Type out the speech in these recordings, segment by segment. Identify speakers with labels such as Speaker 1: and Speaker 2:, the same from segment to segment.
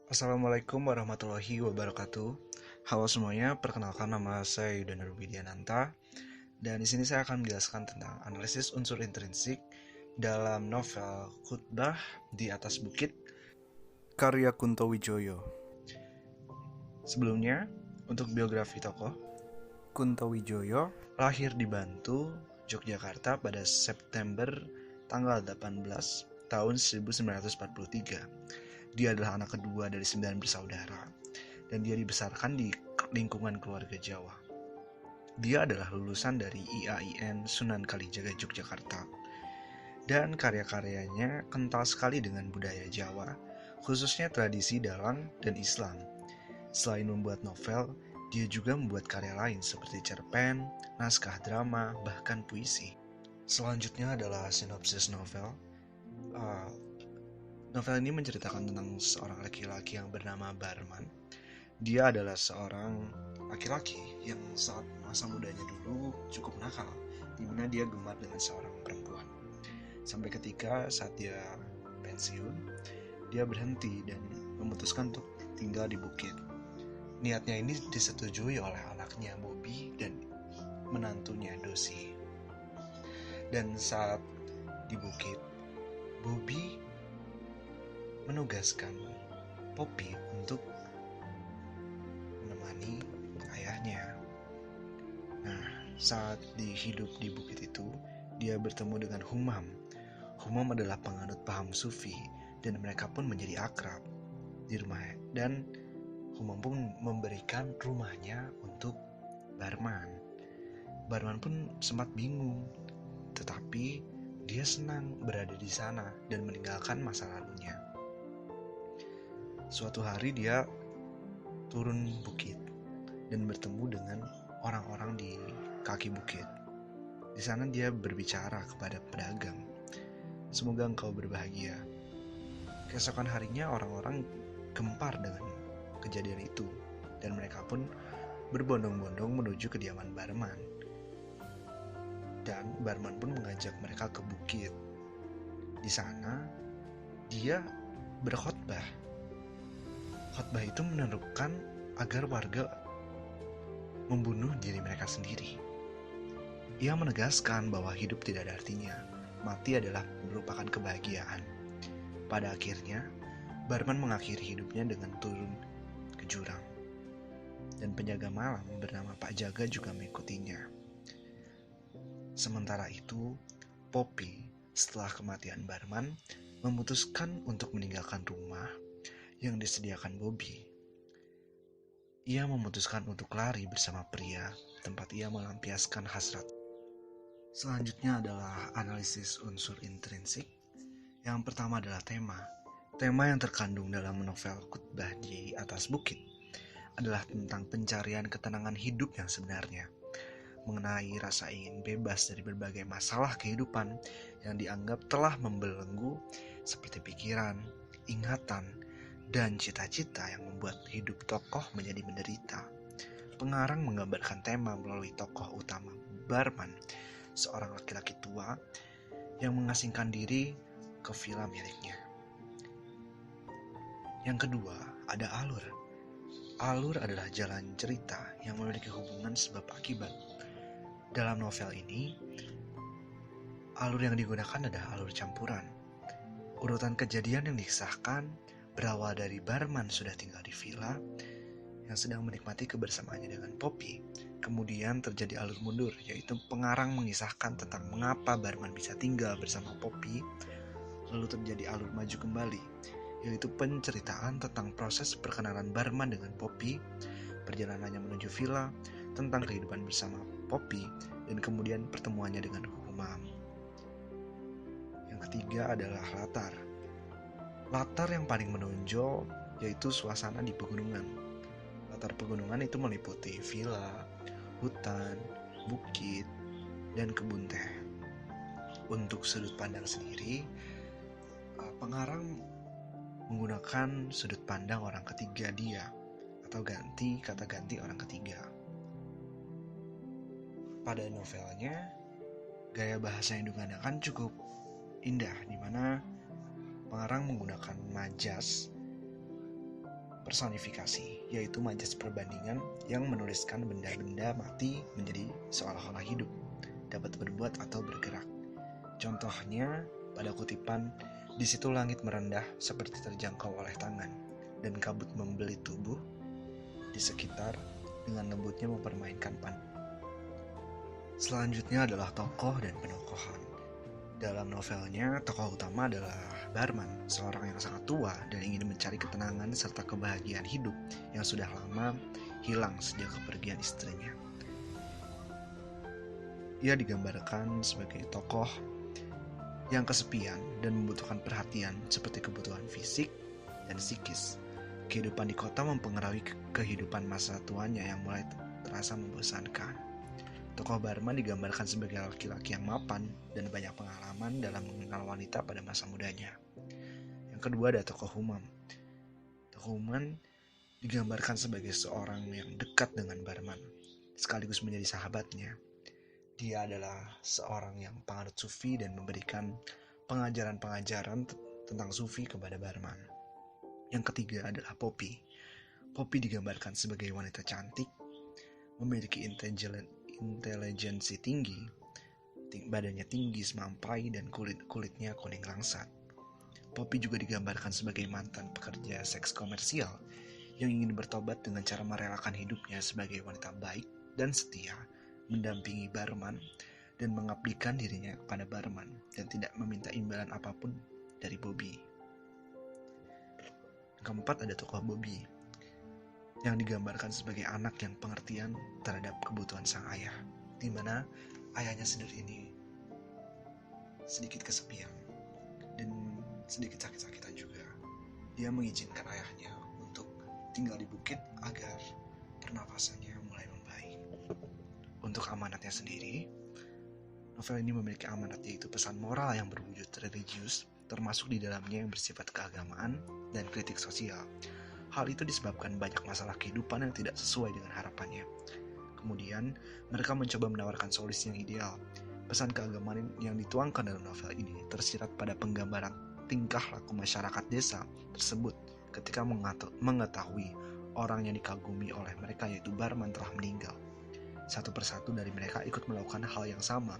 Speaker 1: Assalamualaikum warahmatullahi wabarakatuh. Halo semuanya, perkenalkan nama saya Yuda Nurwidiananta dan di sini saya akan menjelaskan tentang analisis unsur intrinsik dalam novel Khutbah di Atas Bukit karya Kunto Wijoyo. Sebelumnya, untuk biografi tokoh, Kunto Wijoyo lahir di Bantu, Yogyakarta pada September tanggal 18 tahun 1943. Dia adalah anak kedua dari 9 bersaudara dan dia dibesarkan di lingkungan keluarga Jawa. Dia adalah lulusan dari IAIN Sunan Kalijaga Yogyakarta dan karya-karyanya kental sekali dengan budaya Jawa, khususnya tradisi dalang dan Islam. Selain membuat novel, dia juga membuat karya lain seperti cerpen, naskah drama, bahkan puisi. Selanjutnya adalah sinopsis novel. Novel ini menceritakan tentang seorang laki-laki yang bernama Barman. Dia adalah seorang laki-laki yang saat masa mudanya dulu cukup nakal, di mana dia gemar dengan seorang perempuan. Sampai ketika saat dia pensiun, dia berhenti dan memutuskan untuk tinggal di bukit. Niatnya ini disetujui oleh anaknya Bobby dan menantunya Dosi. Dan saat di bukit, Bobby menugaskan Poppy untuk menemani ayahnya. Nah, saat hidup di bukit itu, dia bertemu dengan Humam. Humam adalah penganut paham sufi dan mereka pun menjadi akrab di rumah. Dan Humam pun memberikan rumahnya untuk Barman. Barman pun sempat bingung, tetapi dia senang berada di sana dan meninggalkan masa lalunya. Suatu hari dia turun bukit dan bertemu dengan orang-orang di kaki bukit. Di sana dia berbicara kepada pedagang, "Semoga engkau berbahagia." Keesokan harinya orang-orang gempar dengan kejadian itu dan mereka pun berbondong-bondong menuju kediaman Barman. Dan Barman pun mengajak mereka ke bukit. Di sana dia berkhotbah. Khotbah itu menyerukan agar warga membunuh diri mereka sendiri. Ia menegaskan bahwa hidup tidak ada artinya, mati adalah merupakan kebahagiaan. Pada akhirnya, Barman mengakhiri hidupnya dengan turun ke jurang. Dan penjaga malam bernama Pak Jaga juga mengikutinya. Sementara itu, Poppy setelah kematian Barman memutuskan untuk meninggalkan rumah yang disediakan Bobby. Ia memutuskan untuk lari bersama pria tempat ia melampiaskan hasrat. Selanjutnya adalah analisis unsur intrinsik. Yang pertama adalah tema. Tema yang terkandung dalam novel Khutbah di Atas Bukit adalah tentang pencarian ketenangan hidup yang sebenarnya, mengenai rasa ingin bebas dari berbagai masalah kehidupan yang dianggap telah membelenggu seperti pikiran, ingatan, dan cita-cita yang membuat hidup tokoh menjadi menderita. Pengarang menggambarkan tema melalui tokoh utama Barman, seorang laki-laki tua yang mengasingkan diri ke villa miliknya. Yang kedua, ada alur. Alur adalah jalan cerita yang memiliki hubungan sebab akibat. Dalam novel ini, alur yang digunakan adalah alur campuran. Urutan kejadian yang disahkan berawal dari Barman sudah tinggal di villa yang sedang menikmati kebersamaannya dengan Poppy. Kemudian terjadi alur mundur, yaitu pengarang mengisahkan tentang mengapa Barman bisa tinggal bersama Poppy. Lalu terjadi alur maju kembali, yaitu penceritaan tentang proses perkenalan Barman dengan Poppy, perjalanannya menuju villa, tentang kehidupan bersama Poppy, dan kemudian pertemuannya dengan Humam. Yang ketiga adalah latar. Latar yang paling menonjol yaitu suasana di pegunungan. Latar pegunungan itu meliputi villa, hutan, bukit, dan kebun teh. Untuk sudut pandang sendiri, pengarang menggunakan sudut pandang orang ketiga dia, atau kata ganti orang ketiga. Pada novelnya, gaya bahasa yang digunakan cukup indah, di mana pengarang menggunakan majas personifikasi, yaitu majas perbandingan yang menuliskan benda-benda mati menjadi seolah-olah hidup, dapat berbuat atau bergerak. Contohnya pada kutipan, "Di situ langit merendah seperti terjangkau oleh tangan, dan kabut membeli tubuh di sekitar dengan lembutnya mempermainkan pan." Selanjutnya adalah tokoh dan penokohan. Dalam novelnya, tokoh utama adalah Barman, seorang yang sangat tua dan ingin mencari ketenangan serta kebahagiaan hidup yang sudah lama hilang sejak kepergian istrinya. Ia digambarkan sebagai tokoh yang kesepian dan membutuhkan perhatian seperti kebutuhan fisik dan psikis. Kehidupan di kota mempengaruhi kehidupan masa tuanya yang mulai terasa membosankan. Tokoh Barman digambarkan sebagai laki-laki yang mapan dan banyak pengalaman dalam mengenal wanita pada masa mudanya. Yang kedua ada tokoh Humam. Tokoh Humam digambarkan sebagai seorang yang dekat dengan Barman, sekaligus menjadi sahabatnya. Dia adalah seorang yang penganut sufi dan memberikan pengajaran-pengajaran tentang sufi kepada Barman. Yang ketiga adalah Poppy. Poppy digambarkan sebagai wanita cantik, memiliki intelijensi tinggi, badannya tinggi semampai, dan kulitnya kuning langsat. Poppy juga digambarkan sebagai mantan pekerja seks komersial yang ingin bertobat dengan cara merelakan hidupnya sebagai wanita baik dan setia, mendampingi Barman dan mengabdikan dirinya kepada Barman dan tidak meminta imbalan apapun dari Bobby. Keempat ada tokoh Bobby, yang digambarkan sebagai anak yang pengertian terhadap kebutuhan sang ayah, di mana ayahnya sendiri ini sedikit kesepian dan sedikit sakit-sakitan juga. Dia mengizinkan ayahnya untuk tinggal di bukit agar pernapasannya mulai membaik. Untuk amanatnya sendiri, novel ini memiliki amanat, yaitu pesan moral yang berwujud religius, termasuk di dalamnya yang bersifat keagamaan dan kritik sosial. Hal itu disebabkan banyak masalah kehidupan yang tidak sesuai dengan harapannya. Kemudian, mereka mencoba menawarkan solusi yang ideal. Pesan keagamaan yang dituangkan dalam novel ini tersirat pada penggambaran tingkah laku masyarakat desa tersebut ketika mengetahui orang yang dikagumi oleh mereka, yaitu Barman, telah meninggal. Satu persatu dari mereka ikut melakukan hal yang sama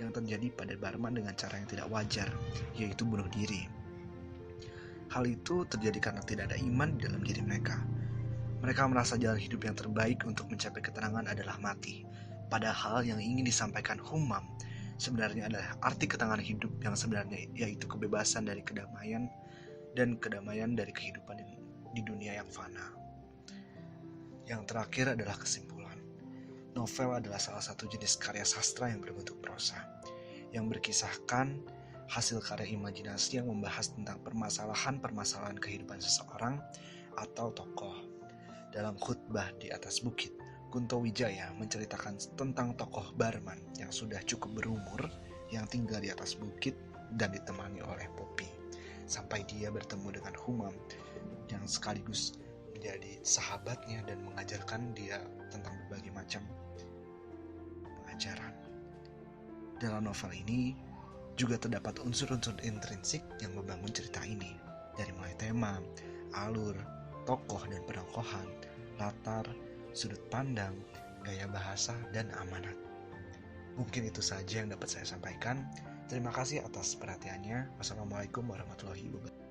Speaker 1: yang terjadi pada Barman dengan cara yang tidak wajar, yaitu bunuh diri. Hal itu terjadi karena tidak ada iman di dalam diri mereka. Mereka merasa jalan hidup yang terbaik untuk mencapai ketenangan adalah mati. Padahal yang ingin disampaikan Humam sebenarnya adalah arti ketenangan hidup yang sebenarnya, yaitu kebebasan dari kedamaian dan kedamaian dari kehidupan di dunia yang fana. Yang terakhir adalah kesimpulan. Novel adalah salah satu jenis karya sastra yang berbentuk prosa, yang berkisahkan hasil karya imajinasi yang membahas tentang permasalahan-permasalahan kehidupan seseorang atau tokoh. Dalam Khutbah di Atas Bukit, Kunto Wijaya menceritakan tentang tokoh Barman yang sudah cukup berumur, yang tinggal di atas bukit dan ditemani oleh Poppy, sampai dia bertemu dengan Humam yang sekaligus menjadi sahabatnya dan mengajarkan dia tentang berbagai macam pengajaran. Dalam novel ini juga terdapat unsur-unsur intrinsik yang membangun cerita ini, dari mulai tema, alur, tokoh dan penokohan, latar, sudut pandang, gaya bahasa, dan amanat. Mungkin itu saja yang dapat saya sampaikan. Terima kasih atas perhatiannya. Wassalamualaikum warahmatullahi wabarakatuh.